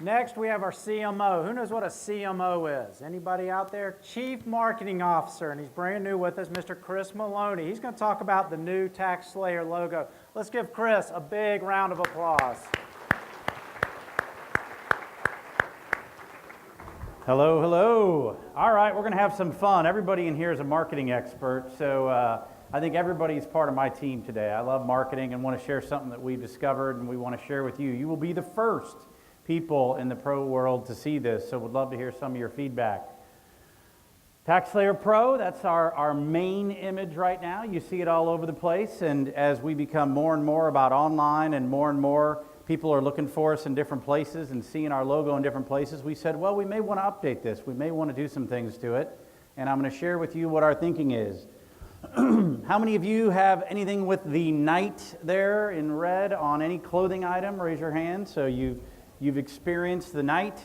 Next, we have our CMO. Who knows what a CMO is? Anybody out there? Chief Marketing Officer, and he's brand new with us, Mr. Chris Moloney. He's going to talk about the new Taxslayer logo. Let's give Chris a big round of applause. Hello, hello. All right, we're going to have some fun. Everybody in here is a marketing expert, so I think everybody's part of my team today. I love marketing and want to share something that we've discovered and we want to share with you. You will be the first people in the pro world to see this, so would love to hear some of your feedback. Taxslayer Pro, that's our main image right now. You see it all over the place, and as we become more and more about online and more people are looking for us in different places and seeing our logo in different places, we said, well, we may want to update this. We may want to do some things to it, and I'm going to share with you what our thinking is. How many of you have anything with the knight there in red on any clothing item? Raise your hand. So you've experienced the knight.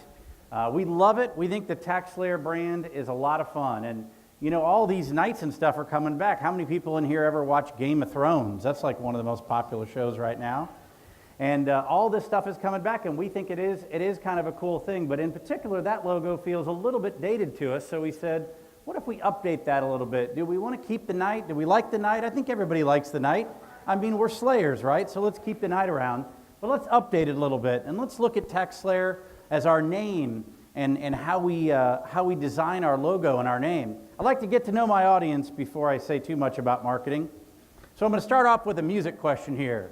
We love it. We think the Taxslayer brand is a lot of fun. And, you know, all these knights and stuff are coming back. How many people in here ever watch Game of Thrones? That's like one of the most popular shows right now. And all this stuff is coming back, and we think it is kind of a cool thing. But in particular, that logo feels a little bit dated to us. So we said, what if we update that a little bit? Do we want to keep the knight? Do we like the knight? I think everybody likes the knight. I mean, we're slayers, right? So let's keep the knight around. But let's update it a little bit, and let's look at Taxslayer as our name and how we design our logo and our name. I'd like to get to know my audience before I say too much about marketing. So I'm going to start off with a music question here.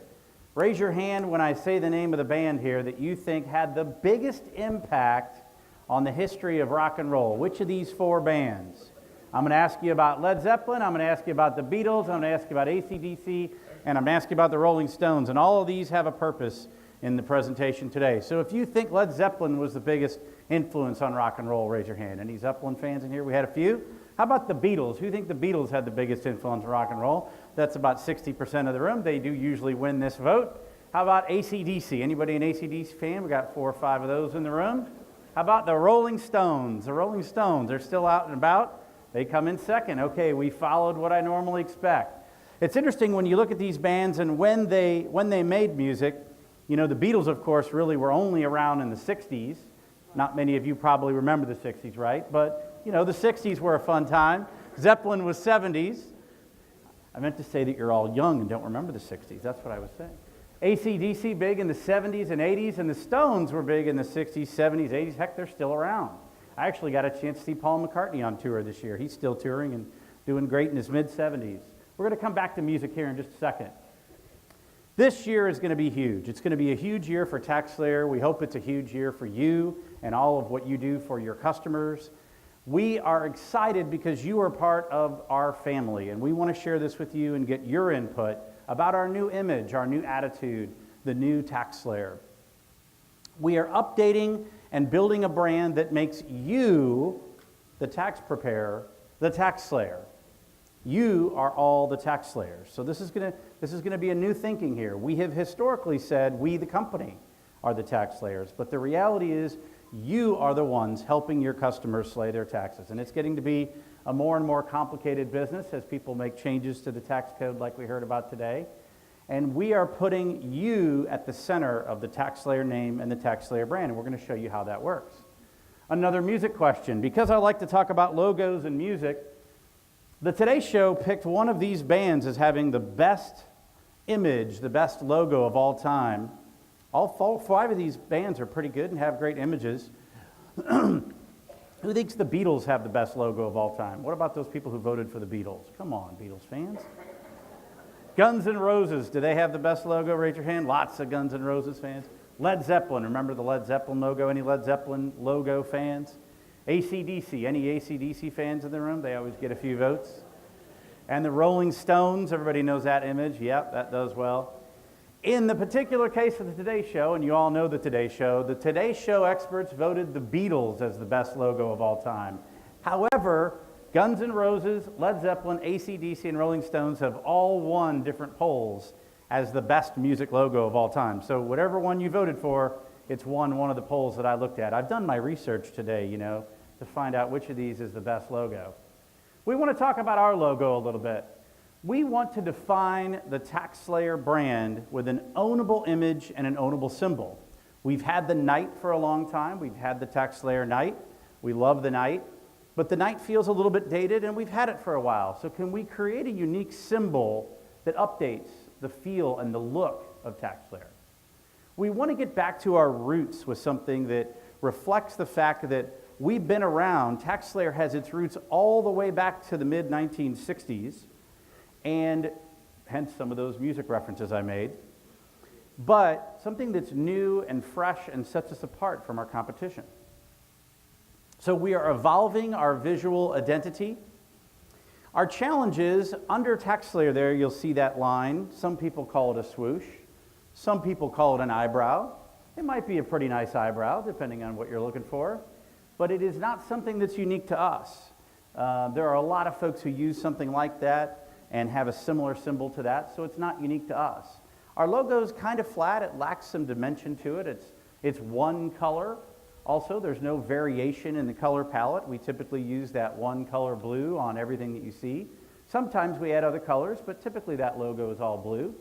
Raise your hand when I say the name of the band here that you think had the biggest impact on the history of rock and roll. Which of these four bands? I'm going to ask you about Led Zeppelin, I'm going to ask you about the Beatles, I'm going to ask you about AC/DC, and I'm going to ask you about the Rolling Stones. And all of these have a purpose in the presentation today. So if you think Led Zeppelin was the biggest influence on rock and roll, raise your hand. Any Zeppelin fans in here? We had a few. How about the Beatles? Who think the Beatles had the biggest influence on rock and roll? That's about 60% of the room. They do usually win this vote. How about AC/DC? Anybody an AC/DC fan? We got 4 or 5 of those in the room. How about the Rolling Stones? The Rolling Stones, they're still out and about. They come in second. Okay, we followed what I normally expect. It's interesting when you look at these bands and when they made music. You know, the Beatles, of course, really were only around in the 60s. Not many of you probably remember the 60s, right? But, you know, the 60s were a fun time. Zeppelin was 70s. I meant to say that you're all young and don't remember the 60s. That's what I was saying. AC/DC big in the 70s and 80s, and the Stones were big in the 60s, 70s, 80s. Heck, they're still around. I actually got a chance to see Paul McCartney on tour this year. He's still touring and doing great in his mid-70s. We're going to come back to music here in just a second. This year is going to be huge. It's going to be a huge year for Taxslayer. We hope it's a huge year for you and all of what you do for your customers. We are excited because you are part of our family, and we want to share this with you and get your input about our new image, our new attitude, the new Taxslayer. We are updating and building a brand that makes you, the tax preparer, the Taxslayer. You are all the Taxslayers. So this is going to be a new thinking here. We have historically said we, the company, are the Taxslayers, but the reality is you are the ones helping your customers slay their taxes, and it's getting to be a more and more complicated business as people make changes to the tax code like we heard about today. And we are putting you at the center of the Taxslayer name and the Taxslayer brand, and we're going to show you how that works. Another music question. Because I like to talk about logos and music, the Today Show picked one of these bands as having the best image, the best logo of all time. All 5 of these bands are pretty good and have great images. Who thinks the Beatles have the best logo of all time? What about those people who voted for the Beatles? Come on, Beatles fans. Guns N' Roses, do they have the best logo? Raise your hand. Lots of Guns N' Roses fans. Led Zeppelin, remember the Led Zeppelin logo? Any Led Zeppelin logo fans? AC/DC, any AC/DC fans in the room? They always get a few votes. And the Rolling Stones, everybody knows that image. Yep, that does well. In the particular case of the Today Show, and you all know the Today Show experts voted the Beatles as the best logo of all time. However, Guns N' Roses, Led Zeppelin, AC/DC, and Rolling Stones have all won different polls as the best music logo of all time. So whatever one you voted for, it's won one of the polls that I looked at. I've done my research today, you know, to find out which of these is the best logo. We want to talk about our logo a little bit. We want to define the Taxslayer brand with an ownable image and an ownable symbol. We've had the Night for a long time. We've had the Taxslayer Night. We love the Night. But the Night feels a little bit dated, and we've had it for a while. So can we create a unique symbol that updates the feel and the look of Taxslayer? We want to get back to our roots with something that reflects the fact that we've been around. Taxslayer has its roots all the way back to the mid-1960s, and hence some of those music references I made. But something that's new and fresh and sets us apart from our competition. So we are evolving our visual identity. Our challenge is, under Taxslayer there, you'll see that line. Some people call it a swoosh. Some people call it an eyebrow. It might be a pretty nice eyebrow, depending on what you're looking for. But it is not something that's unique to us. There are a lot of folks who use something like that and have a similar symbol to that, so it's not unique to us. Our logo is kind of flat. It lacks some dimension to it. It's one color. Also, there's no variation in the color palette. We typically use that one color blue on everything that you see. Sometimes we add other colors, but typically that logo is all blue.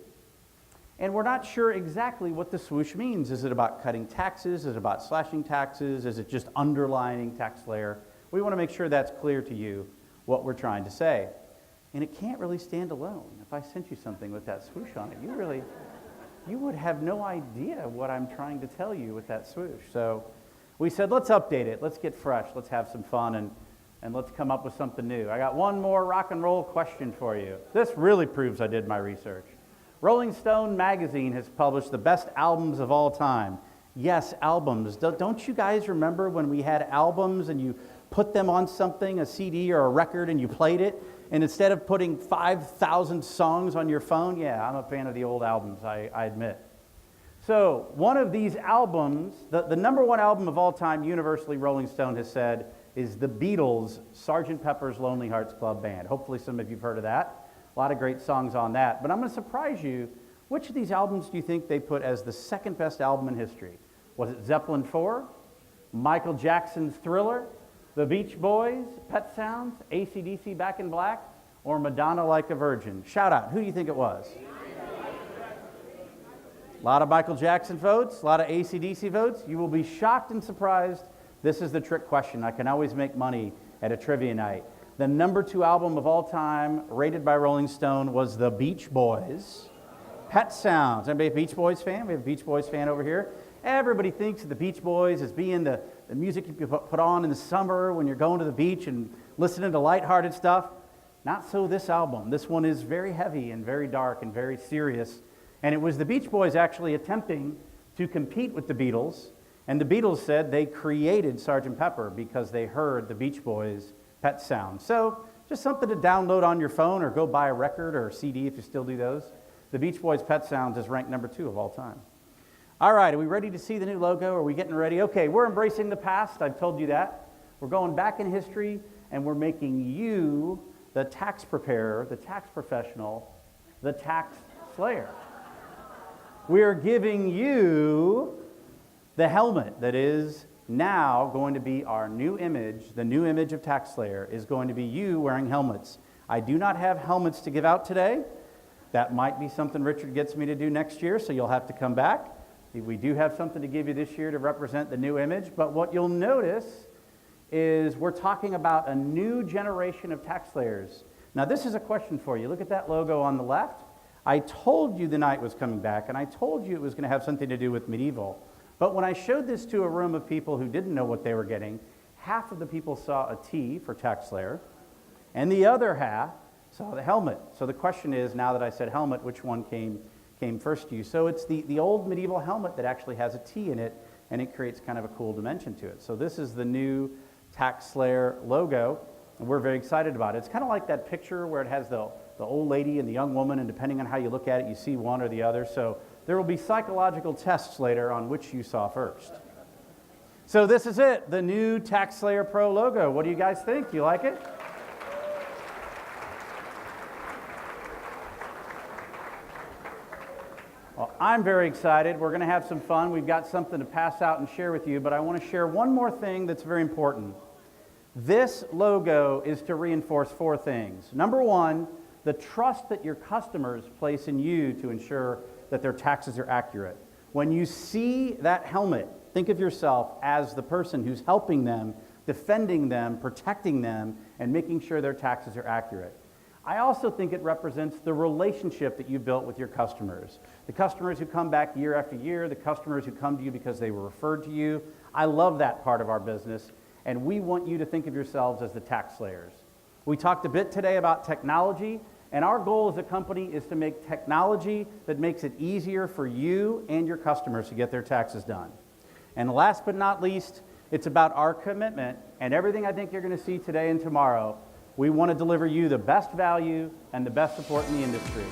And we're not sure exactly what the swoosh means. Is it about cutting taxes? Is it about slashing taxes? Is it just underlining Taxslayer? We want to make sure that's clear to you what we're trying to say. And it can't really stand alone. If I sent you something with that swoosh on it, you would have no idea what I'm trying to tell you with that swoosh. So we said, let's update it. Let's get fresh. Let's have some fun and let's come up with something new. I got one more rock and roll question for you. This really proves I did my research. Rolling Stone magazine has published the best albums of all time. Yes, albums. Don't you guys remember when we had albums and you put them on something, a CD or a record, and you played it? And instead of putting 5,000 songs on your phone, yeah, I'm a fan of the old albums, I admit. So one of these albums, the number one album of all time, universally Rolling Stone has said, is the Beatles' Sgt. Pepper's Lonely Hearts Club Band. Hopefully some of you have heard of that. A lot of great songs on that. But I'm going to surprise you. Which of these albums do you think they put as the second best album in history? Was it Zeppelin 4, Michael Jackson's Thriller, The Beach Boys, Pet Sounds, AC/DC Back in Black, or Madonna Like a Virgin? Shout out. Who do you think it was? A lot of Michael Jackson votes, a lot of AC/DC votes. You will be shocked and surprised. This is the trick question. I can always make money at a trivia night. The number 2 album of all time, rated by Rolling Stone, was The Beach Boys. Pet Sounds. Anybody a Beach Boys fan? We have a Beach Boys fan over here. Everybody thinks of the Beach Boys as being the music you put on in the summer when you're going to the beach and listening to lighthearted stuff. Not so this album. This one is very heavy and very dark and very serious. And it was the Beach Boys actually attempting to compete with the Beatles. And the Beatles said they created Sgt. Pepper because they heard the Beach Boys' Pet Sounds. So just something to download on your phone or go buy a record or a CD if you still do those. The Beach Boys' Pet Sounds is ranked number 2 of all time. All right, are we ready to see the new logo? Are we getting ready? Okay, we're embracing the past. I've told you that. We're going back in history, and we're making you the tax preparer, the tax professional, the tax slayer. We are giving you the helmet that is now going to be our new image. The new image of Taxslayer is going to be you wearing helmets. I do not have helmets to give out today. That might be something Richard gets me to do next year, so you'll have to come back. We do have something to give you this year to represent the new image, but what you'll notice is we're talking about a new generation of Taxslayers. Now this is a question for you. Look at that logo on the left. I told you the night was coming back, and I told you it was going to have something to do with medieval. But when I showed this to a room of people who didn't know what they were getting, half of the people saw a T for Taxslayer, and the other half saw the helmet. So the question is, now that I said helmet, which one came first to you? So it's the old medieval helmet that actually has a T in it, and it creates kind of a cool dimension to it. So this is the new Taxslayer logo, and we're very excited about it. It's kind of like that picture where it has the old lady and the young woman, and depending on how you look at it, you see one or the other. So there will be psychological tests later on which you saw first. So this is it, the new Taxslayer Pro logo. What do you guys think? Do you like it? Well, I'm very excited. We're going to have some fun. We've got something to pass out and share with you, but I want to share one more thing that's very important. This logo is to reinforce 4 things. Number 1, the trust that your customers place in you to ensure that their taxes are accurate. When you see that helmet, think of yourself as the person who's helping them, defending them, protecting them, and making sure their taxes are accurate. I also think it represents the relationship that you built with your customers. The customers who come back year after year, the customers who come to you because they were referred to you. I love that part of our business, and we want you to think of yourselves as the Taxslayers. We talked a bit today about technology, and our goal as a company is to make technology that makes it easier for you and your customers to get their taxes done. And last but not least, it's about our commitment, and everything I think you're going to see today and tomorrow. We want to deliver you the best value and the best support in the industry.